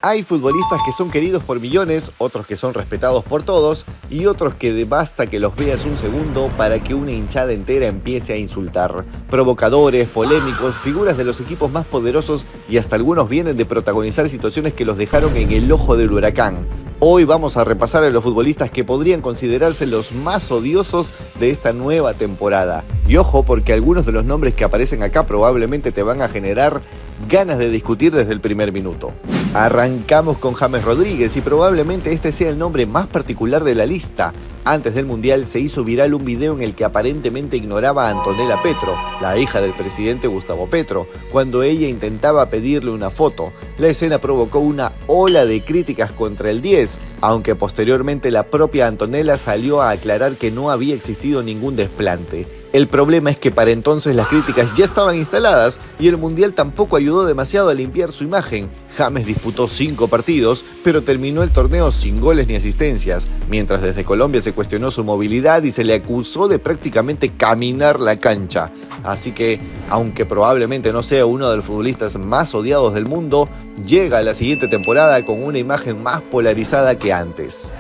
Hay futbolistas que son queridos por millones, otros que son respetados por todos y otros que basta que los veas un segundo para que una hinchada entera empiece a insultar. Provocadores, polémicos, figuras de los equipos más poderosos y hasta algunos vienen de protagonizar situaciones que los dejaron en el ojo del huracán. Hoy vamos a repasar a los futbolistas que podrían considerarse los más odiosos de esta nueva temporada. Y ojo, porque algunos de los nombres que aparecen acá probablemente te van a generar ganas de discutir desde el primer minuto. Arrancamos con James Rodríguez y probablemente este sea el nombre más particular de la lista. Antes del Mundial se hizo viral un video en el que aparentemente ignoraba a Antonella Petro, la hija del presidente Gustavo Petro, cuando ella intentaba pedirle una foto. La escena provocó una ola de críticas contra el 10, aunque posteriormente la propia Antonella salió a aclarar que no había existido ningún desplante. El problema es que para entonces las críticas ya estaban instaladas y el Mundial tampoco ayudó demasiado a limpiar su imagen. James disputó 5 partidos, pero terminó el torneo sin goles ni asistencias, mientras desde Colombia se cuestionó su movilidad y se le acusó de prácticamente caminar la cancha. Así que, aunque probablemente no sea uno de los futbolistas más odiados del mundo, llega a la siguiente temporada con una imagen más polarizada que antes.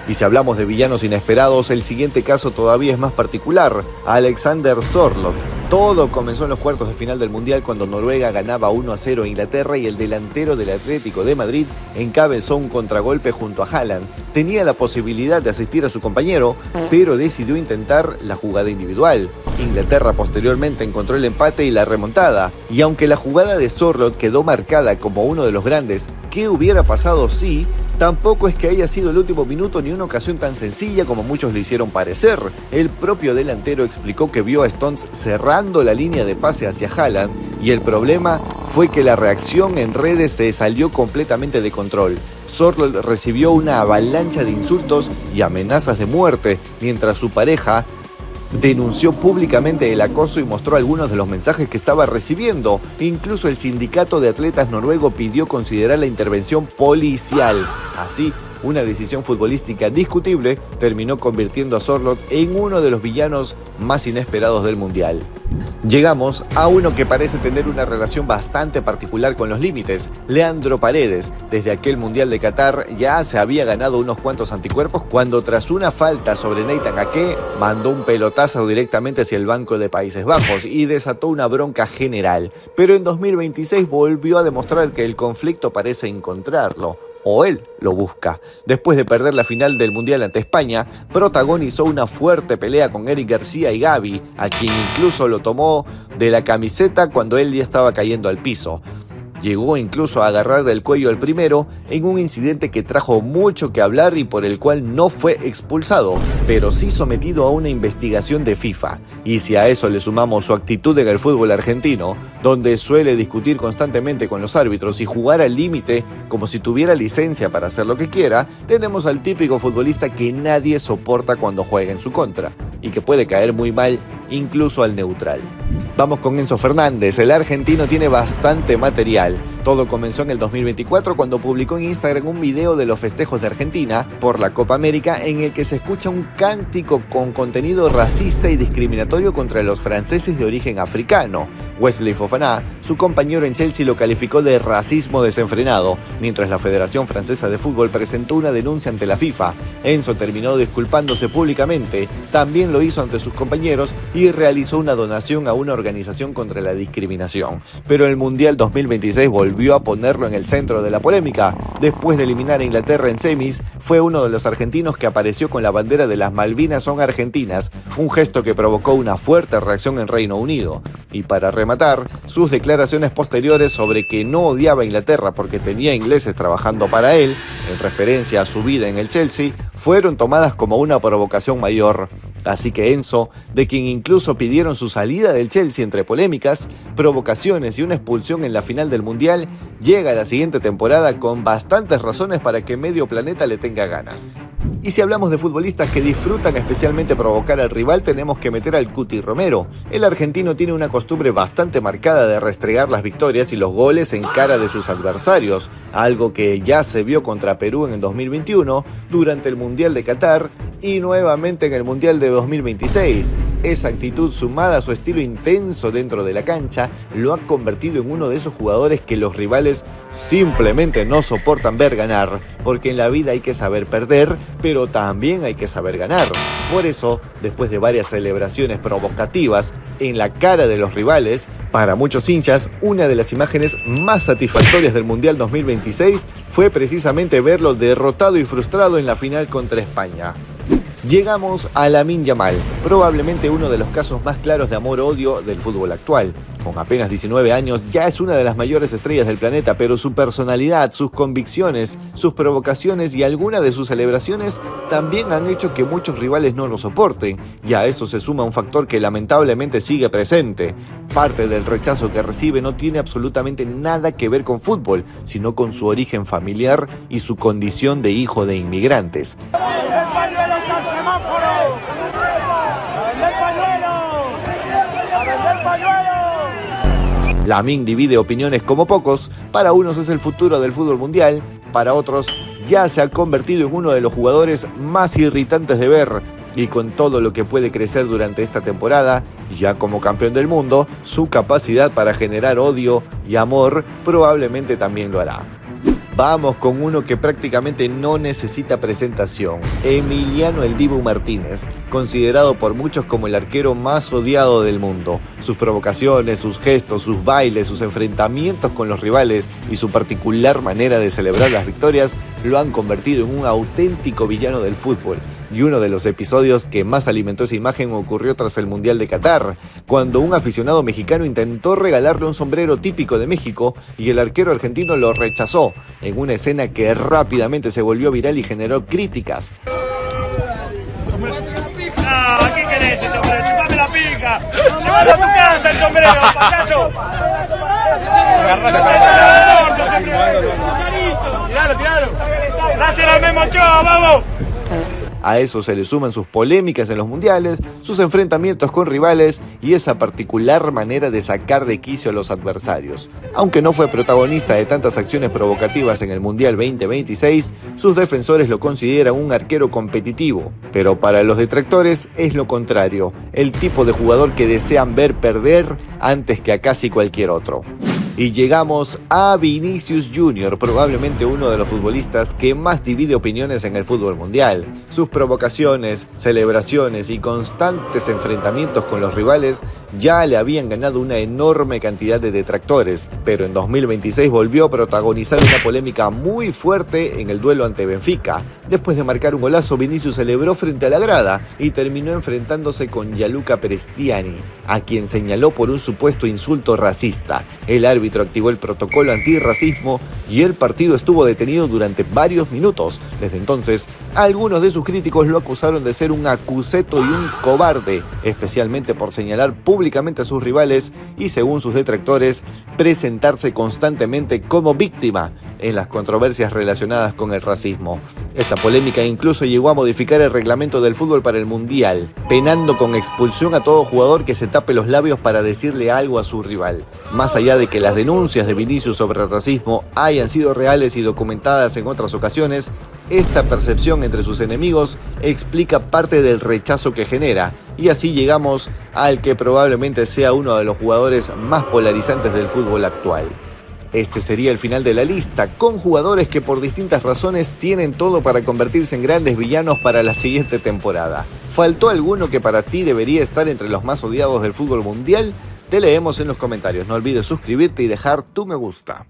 Y si hablamos de villanos inesperados, el siguiente caso todavía es más particular: Alexander Sørloth. Todo comenzó en los cuartos de final del Mundial cuando Noruega ganaba 1-0 a Inglaterra y el delantero del Atlético de Madrid encabezó un contragolpe junto a Haaland. Tenía la posibilidad de asistir a su compañero, pero decidió intentar la jugada individual. Inglaterra posteriormente encontró el empate y la remontada. Y aunque la jugada de Sørloth quedó marcada como uno de los grandes, ¿qué hubiera pasado si? Tampoco es que haya sido el último minuto ni una ocasión tan sencilla como muchos le hicieron parecer. El propio delantero explicó que vio a Stones cerrando la línea de pase hacia Haaland y el problema fue que la reacción en redes se salió completamente de control. Sørloth recibió una avalancha de insultos y amenazas de muerte, mientras su pareja denunció públicamente el acoso y mostró algunos de los mensajes que estaba recibiendo. Incluso el sindicato de atletas noruego pidió considerar la intervención policial. Así, una decisión futbolística discutible terminó convirtiendo a Sørloth en uno de los villanos más inesperados del Mundial. Llegamos a uno que parece tener una relación bastante particular con los límites: Leandro Paredes. Desde aquel Mundial de Qatar ya se había ganado unos cuantos anticuerpos cuando, tras una falta sobre Nathan Ake, mandó un pelotazo directamente hacia el banco de Países Bajos y desató una bronca general. Pero en 2026 volvió a demostrar que el conflicto parece encontrarlo, o él lo busca. Después de perder la final del Mundial ante España, protagonizó una fuerte pelea con Eric García y Gavi, a quien incluso lo tomó de la camiseta cuando él ya estaba cayendo al piso. Llegó incluso a agarrar del cuello al primero en un incidente que trajo mucho que hablar y por el cual no fue expulsado, pero sí sometido a una investigación de FIFA. Y si a eso le sumamos su actitud en el fútbol argentino, donde suele discutir constantemente con los árbitros y jugar al límite como si tuviera licencia para hacer lo que quiera, tenemos al típico futbolista que nadie soporta cuando juega en su contra y que puede caer muy mal incluso al neutral. Vamos con Enzo Fernández. El argentino tiene bastante material. Todo comenzó en el 2024 cuando publicó en Instagram un video de los festejos de Argentina por la Copa América en el que se escucha un cántico con contenido racista y discriminatorio contra los franceses de origen africano. Wesley Fofana, su compañero en Chelsea, lo calificó de racismo desenfrenado, mientras la Federación Francesa de Fútbol presentó una denuncia ante la FIFA. Enzo terminó disculpándose públicamente, también lo hizo ante sus compañeros y realizó una donación a una organización contra la discriminación. Pero el Mundial 2026 volvió a ponerlo en el centro de la polémica. Después de eliminar a Inglaterra en semis, fue uno de los argentinos que apareció con la bandera de las Malvinas son argentinas, un gesto que provocó una fuerte reacción en Reino Unido. Y para rematar, sus declaraciones posteriores sobre que no odiaba a Inglaterra porque tenía ingleses trabajando para él, en referencia a su vida en el Chelsea, fueron tomadas como una provocación mayor. Así que Enzo, de quien incluso pidieron su salida del Chelsea entre polémicas, provocaciones y una expulsión en la final del Mundial, llega a la siguiente temporada con bastantes razones para que medio planeta le tenga ganas. Y si hablamos de futbolistas que disfrutan especialmente provocar al rival, tenemos que meter al Cuti Romero. El argentino tiene una costumbre bastante marcada de restregar las victorias y los goles en cara de sus adversarios, algo que ya se vio contra Perú en el 2021, durante el Mundial de Qatar y nuevamente en el Mundial de 2026. Esa actitud, sumada a su estilo intenso dentro de la cancha, lo ha convertido en uno de esos jugadores que los rivales simplemente no soportan ver ganar, porque en la vida hay que saber perder, pero también hay que saber ganar. Por eso, después de varias celebraciones provocativas en la cara de los rivales, para muchos hinchas, una de las imágenes más satisfactorias del Mundial 2026 fue precisamente verlo derrotado y frustrado en la final contra España. Llegamos a Lamine Yamal, probablemente uno de los casos más claros de amor-odio del fútbol actual. Con apenas 19 años ya es una de las mayores estrellas del planeta, pero su personalidad, sus convicciones, sus provocaciones y algunas de sus celebraciones también han hecho que muchos rivales no lo soporten, y a eso se suma un factor que lamentablemente sigue presente. Parte del rechazo que recibe no tiene absolutamente nada que ver con fútbol, sino con su origen familiar y su condición de hijo de inmigrantes. Lamine divide opiniones como pocos. Para unos es el futuro del fútbol mundial, para otros ya se ha convertido en uno de los jugadores más irritantes de ver, y con todo lo que puede crecer durante esta temporada, ya como campeón del mundo, su capacidad para generar odio y amor probablemente también lo hará. Vamos con uno que prácticamente no necesita presentación, Emiliano El Dibu Martínez, considerado por muchos como el arquero más odiado del mundo. Sus provocaciones, sus gestos, sus bailes, sus enfrentamientos con los rivales y su particular manera de celebrar las victorias lo han convertido en un auténtico villano del fútbol. Y uno de los episodios que más alimentó esa imagen ocurrió tras el Mundial de Qatar, cuando un aficionado mexicano intentó regalarle un sombrero típico de México y el arquero argentino lo rechazó, en una escena que rápidamente se volvió viral y generó críticas. Ah, ¿qué querés el sombrero? ¡Chupame la pica! ¡Llévalo a tu casa el sombrero, payacho! ¡Tiralo! ¡Dáselo al Memo Ochoa, vamos! A eso se le suman sus polémicas en los mundiales, sus enfrentamientos con rivales y esa particular manera de sacar de quicio a los adversarios. Aunque no fue protagonista de tantas acciones provocativas en el Mundial 2026, sus defensores lo consideran un arquero competitivo. Pero para los detractores es lo contrario, el tipo de jugador que desean ver perder antes que a casi cualquier otro. Y llegamos a Vinicius Junior, probablemente uno de los futbolistas que más divide opiniones en el fútbol mundial. Sus provocaciones, celebraciones y constantes enfrentamientos con los rivales ya le habían ganado una enorme cantidad de detractores, pero en 2026 volvió a protagonizar una polémica muy fuerte en el duelo ante Benfica. Después de marcar un golazo, Vinicius celebró frente a la grada y terminó enfrentándose con Gianluca Prestiani, a quien señaló por un supuesto insulto racista. El árbitro activó el protocolo antirracismo y el partido estuvo detenido durante varios minutos. Desde entonces, algunos de sus críticos lo acusaron de ser un acuseto y un cobarde, especialmente por señalar públicamente a sus rivales y, según sus detractores, presentarse constantemente como víctima en las controversias relacionadas con el racismo. Esta polémica incluso llegó a modificar el reglamento del fútbol para el Mundial, penando con expulsión a todo jugador que se tape los labios para decirle algo a su rival. Más allá de que las denuncias de Vinicius sobre el racismo hayan sido reales y documentadas en otras ocasiones, esta percepción entre sus enemigos explica parte del rechazo que genera, y así llegamos al que probablemente sea uno de los jugadores más polarizantes del fútbol actual. Este sería el final de la lista, con jugadores que por distintas razones tienen todo para convertirse en grandes villanos para la siguiente temporada. ¿Faltó alguno que para ti debería estar entre los más odiados del fútbol mundial? Te leemos en los comentarios. No olvides suscribirte y dejar tu me gusta.